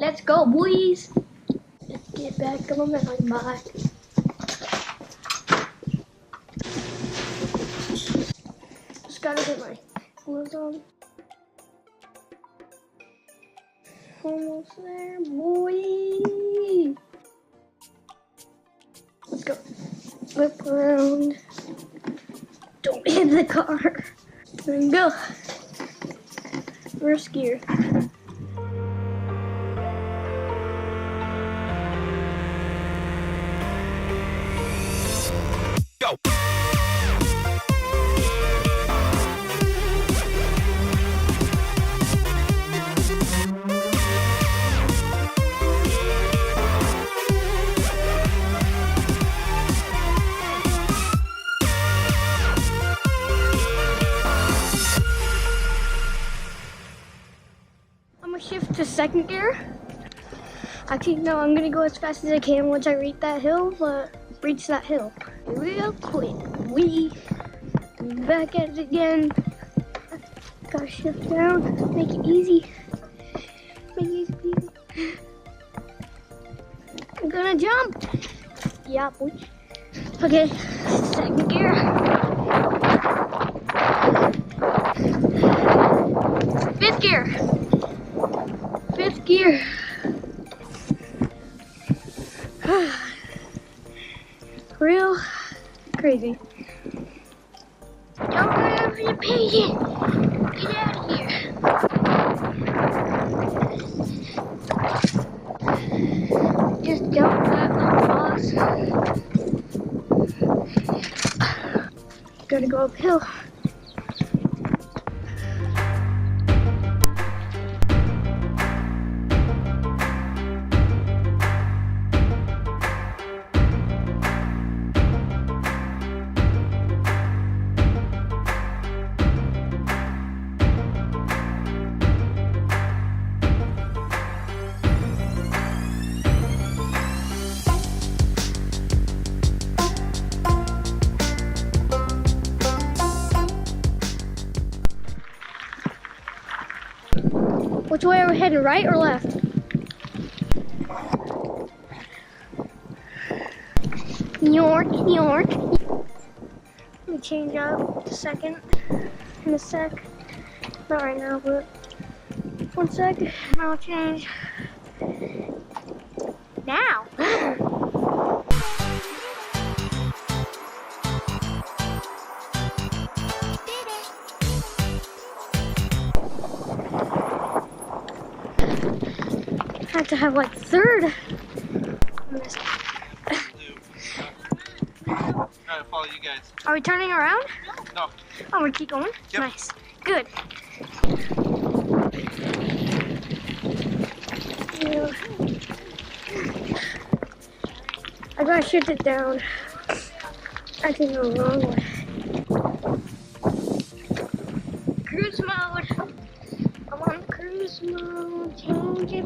Let's go, boys. Let's get back on my bike. Just gotta get my gloves on. Almost there, boy. Let's go. Flip around. Don't hit the car. There we go. First gear. Go. I'm gonna shift to second gear. Actually, no, I'm gonna go as fast as I can once I reach that hill, Real quick. We back at it again. Gotta shift down, make it easy. Make it easy. I'm gonna jump. Yeah, boy. Okay, second gear. Fifth gear. Fifth gear. Real crazy. Don't have to pay it. Get out of here. Just jump back on boss. Gotta go uphill. Which way are we heading, right or left? York. Let me change up a second. In a sec. Not right now, but 1 sec. And I'll change. Now. I have to have like third on this. Try to follow you guys. Are we turning around? No. Oh, we keep going? Yep. Nice. Good. Yeah. I gotta shift it down. I can go the wrong way. Cruise mode. I'm on cruise mode. Change it.